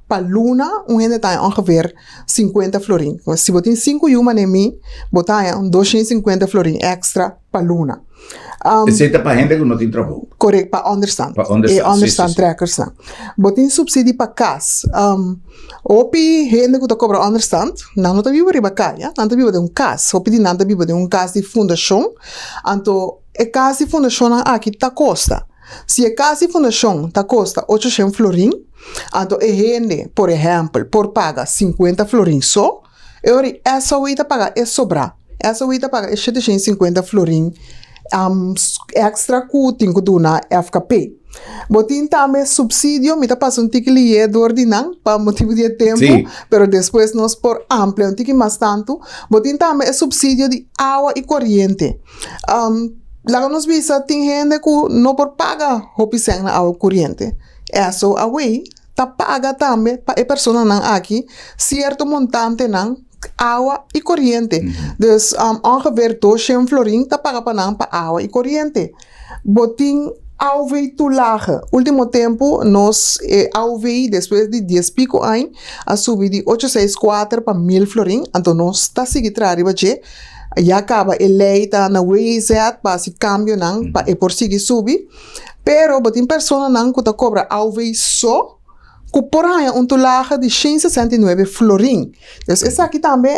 para luna, gente tem ongeveer 50 florin. Se botin 5 uur na mim, botin 250 florin extra para luna. Esse é para gente que não tem trabalho. Correto, para understand. Understand trackers. Botin subsídio para casa. Opi, gente que cobra understand, não está vivo riba cá, não está vivo de casa. Opi, não está vivo de casa de fundação. Então, a casa de fundação aqui está costa. Se a casa de fundação está costa 800 florin, então a gente, por exemplo, por paga 50 florin só, essa uita paga é sobrar. Essa uita paga é 750 florin extra que tem que dar na FKP. Botin também subsídio, me tá passando tique do ordinan para motivo de tempo, mas depois nós por amplo, um tique mais tanto. Botin também subsídio de água e corrente. Lá nos visa tem gente que não por paga opção na água e corrente. Isso away tá paga também para a pessoa não aqui certo montante não água e corrente. Dus ongeveer 200 florin tá paga para água e corrente. Botin AUVI tu lager. Último tempo, nós AUVI, depois de 10 pico anos, a subir de 864 para 1000 florin. Então, nós está seguindo arriba de já acaba a lei tá na WZ para se cambio não para por seguir subir. Pero botin pessoa não que tá cobra AUVI só que por aí lager de 169 florin. Então, essa aqui também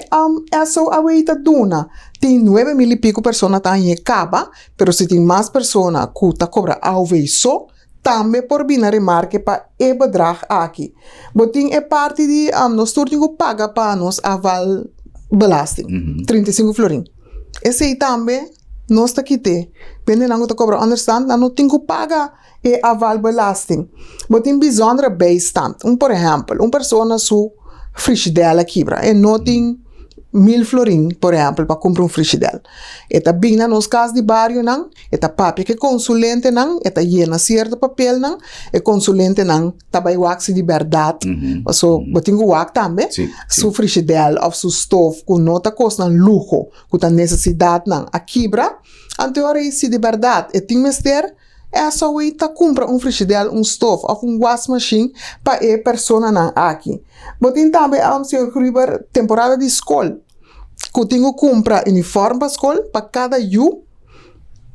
essa AUVI tá duna. Tem 9.000 e pico pessoas tá em caba, pero se tem mais pessoas que tá cobra AUVI só, também por vir na remarque para e bedrag aqui. Botin é parte de nós turno paga para nós aval belasting, 35 florin. Esse aí também nós tá aqui Pende não tá cobra understand, não tem que pagar e aval belasting. Botin bijzondere bijstand. Por exemplo, pessoa su frigidaire quebra e não tem 1000 florin, por exemplo, para comprar frigidaire. Eta bem nos casos de barrio não, eta papel que consulente não, eta llena certo papel não, e consulente não, também wax de verdade. So, botin o wax também, su frigidaire ou su stove, que não tá custando luxo, que tá necessidade não, a quebra, anterior se de verdade, e tem mister é só o ita compra frigidaire, stove ou wash machine para a pessoa não aqui. Botin também Sr. Gruber temporada de escola. Que tenho compra uniforme para a escola para cada yu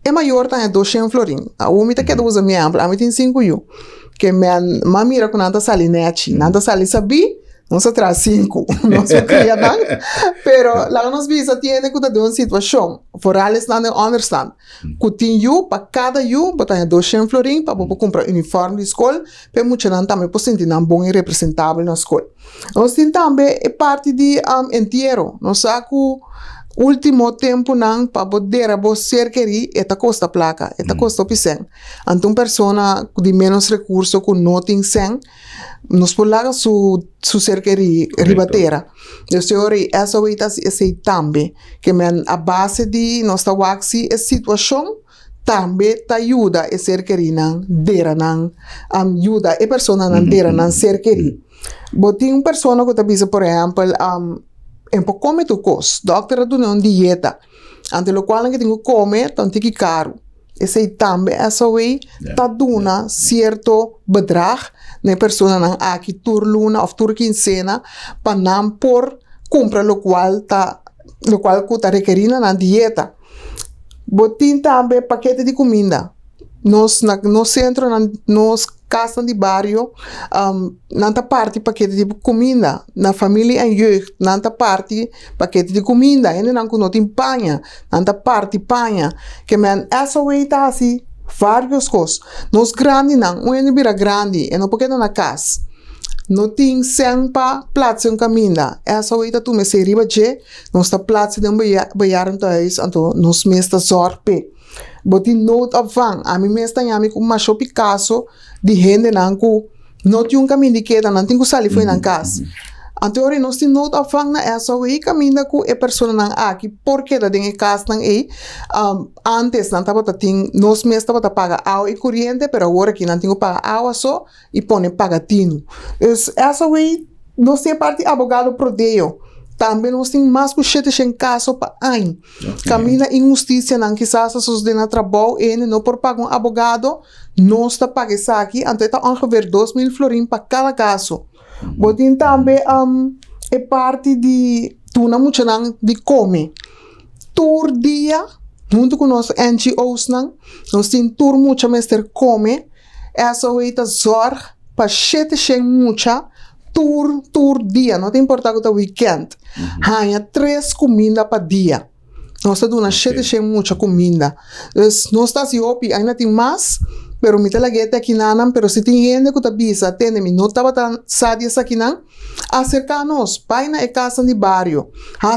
é maior tá 200 florin. A homem tá que usa minha ampla, a mim tem 5 yu. Que minha mira com nada salinete, nada sali sabi. Não se traz 5, não se cria não. Pero lá nos visa tiene que ter uma situação. For alles não understand. Que tem you para cada you, botar 200 florin para comprar uniforme de escola, para muitos não também por sentir não bom e representável na escola. Nós temos também parte de entierro. Nós saco último tempo não para poder você querer esta costa placa, esta costa piseng. Então persona de menos recurso com não tem sen, nos polaga su ser querer ribatera. Eu sei essa oita esse também que men a base de nossa waxi é situação também te ajuda a ser querer não dera não ajuda a persona não dera não ser querer. Botin persona que tá bisa por exemplo em pouco come tu cos, doctor tu não dieta, ante lo qual que tenho come tanto que caro. Esse também essa way tá duna certo bedrag na persona não aqui tur luna ou tur quincena para não por compra lo qual que tá requerindo na dieta. Botin também paquete de comida. No centro, nos casa de barrio, nanta parte paquete de comida. Na família em jeugd, nanta parte paquete de comida. E não que não tem panha, nanta parte panha. Que men essa way tá assim, várias coisas. Nos grande não, o ene vira grande, e não porque na casa. Não tem sempre plaats em caminho. Essa way tá tu me se riba je, nós tá plaats de beijar thuis, então nos mesta zorpe. Boti note opvang, a mim mesmo tem com uma Picasso de gente não com não tinha caminho de queda, não tem que sair foi na casa. Então nós tem note opvang na essa way caminho com a pessoa não aqui porque da dentro casa não é antes não tava tem nós mesmo tava paga água e corrente, pero agora que não tem que pagar água só e põe pagatino. Essa way nós tem parte abogado prodeio. Também nós temos mais que em caso para ano. Caminha injustiça, não quizás as de na trabalho e não por pagar advogado, não está pagando isso aqui, então está ongeveer 2.000 florins para cada caso. Botin também é parte de tuna muito de come. Tour dia, junto com nós NGOs nós temos tour muito mestre come. Essa é a zorg para 7 mucha. Tour dia, não tem importância que é weekend. Há 3 comidas para dia. Nós estamos dando 7 muita comida. Nós estamos opi, ainda tem mais, pero me talaguete aqui não, pero se tem gente que está bisa, atende-me, não estava tão sadias aqui não, acerca-nos, pai na casa de barrio,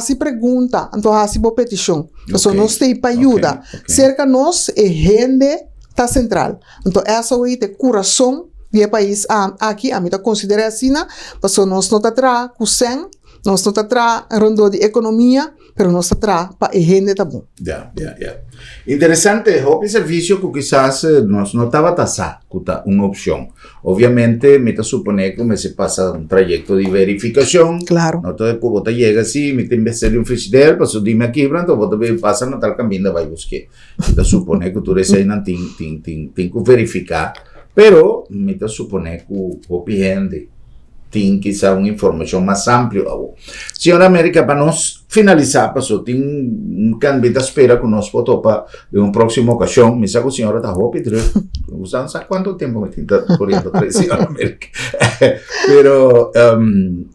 se pergunta, então se boa petição, então nós temos para ajuda, cerca-nos e gente está central. Então essa é o coração de país aqui a mim tá considera assim, porque nós não tá atrás com sen, nós não tá atrás rondo de economia, pero nós tá atrás para a gente tá bom. Interessante, o serviço que quizás nós não estava taxado, que uma opção. Obviamente, me supone que me se passa trajeto de verificação. Claro. No todo que você chega assim, me tem que ser frigideiro, para dime aqui, pronto, você passa no tal caminho, vai buscar. Me supone que tu recém tem que verificar. Pero me supone que o cliente tem quizá uma informação mais ampla. Senhora América, para nós finalizar, tem candidato espera que nós podemos de uma próxima ocasião. Me sabe que a senhora está rápida, não sei quanto tempo me está correndo atrás, senhora América. Pero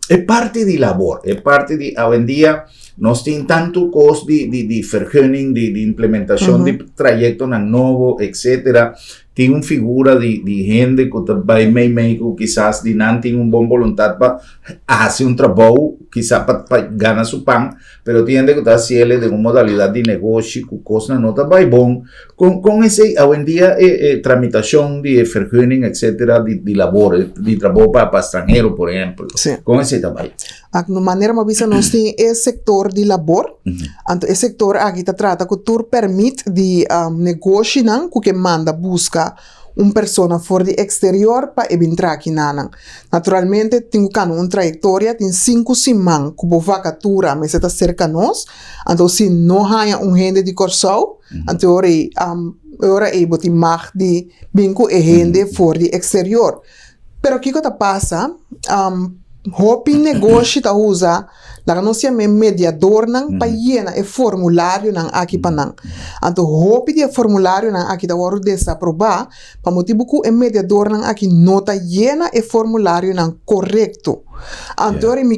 é parte de labor, é parte de, hoje em dia, nós temos tanto custo de vergunning, de implementação de trajeto novo, etc. Tem uma figura de gente que vai meio quizás de não tem boa vontade para fazer trabalho, quizás para ganhar seu pão, mas tem gente que está fazendo de uma modalidade de negócio que coisa não está bem bom. Com esse, hoje em dia, tramitação de vergunning, etc., de labor, de trabalho para estrangeiro, por exemplo. Sim. Com esse trabalho. De maneira mais vista, nós temos esse setor de labor. Então, esse setor aqui trata que tu permite de negócio que manda busca pessoa fora de exterior para entrar aqui na. Naturalmente, tem uma trajetória, tem 5 semanas que vacatura, mas está cerca de nós. Então, se não há gente de Corsau, então, agora tem mais de 5 gente fora de exterior. Pero o que passa? Hopi negócio tá usa, lá nós chamamos mediador não para llenar o formulário não aqui para não. Então hopi de formulário não aqui da hora desaprovar, para motivo que o mediador não aqui nota llena o formulário não correto. Então me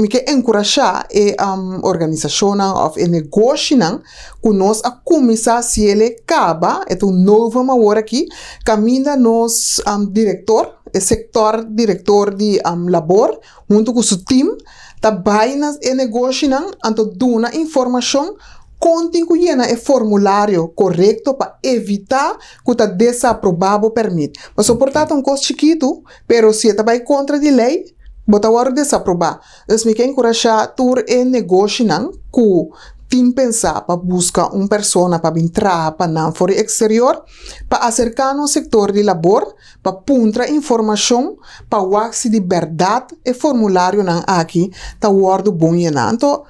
quer encorajar a organização ou o negócio não que nós a começar se ele acaba, é um novo uma aqui, caminha nos diretor, o setor diretor de labor, junto com o time, ta vainas e negócio não, anto duna informação contem que llena o formulário correto para evitar que tá desaprovado permite. Mas portanto um custo chiquito, pero se tá vai contra de lei, bota hora desaprovar. Então me quer encorajar tur e negócio não, que tem pensar para buscar uma pessoa para entrar para não fora exterior, para acercar no setor de labor, para puntra informação, para wax de verdade e formulário não aqui, tá word bom então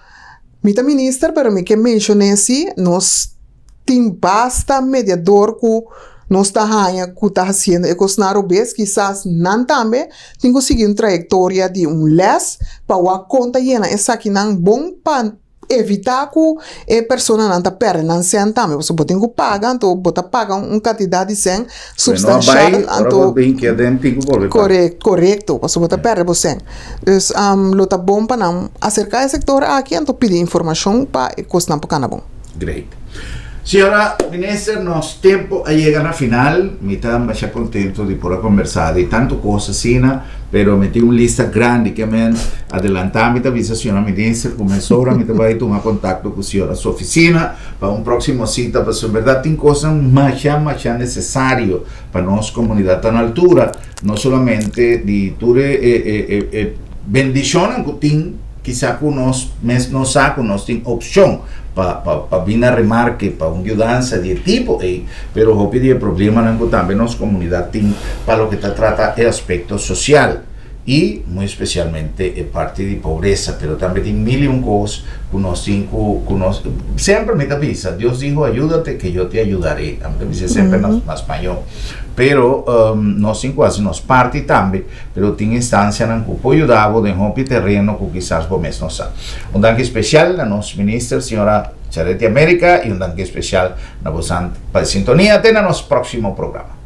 Mita minister, pero me que mencionei assim, nós tem basta mediador que nós está que está fazendo e cosnar o bes, quizás não também tem que seguir uma trajetória de les para a conta llena essa aqui não bom para evitar que a pessoa não está perdendo, não se também, você tem que pagar, então bota pagar uma quantidade de sen substancial, então correto, você bota perder você. Então, lo tá bom para não acercar o setor aqui, então pedir informação para costar para cada bom. Great. Senhora Ministra, nosso tempo a chegar na final, me está mais contento de poder conversar de tanto coisa assim, pero me tenho uma lista grande que me adelantar, me avisa a senhora Ministra, começou a me vai tomar contato com a senhora sua oficina para um próximo cita, para ser verdade tem coisas mais necessário para nossa comunidade na altura, não somente de tudo bendição que tem, quizá que nós não sabe, nós tem opção para vir a remarque, para uma mudança de tipo, pero eu pedi problema que também nossa comunidade tem para o que trata o aspecto social e, muito especialmente, a parte de pobreza, pero também tem mil e coisas que nós temos, sempre me avisa, Deus dijo, ayúdate que eu te ajudarei, me diz sempre na espanhol, pero nós temos quase nos parte também, pero tem instância em que pode ajudar, de um terreno que quizás você não sabe. Um danke especial a nossa ministra, senhora Charity América, e um danke especial na vossa sintonia, até no nosso próximo programa.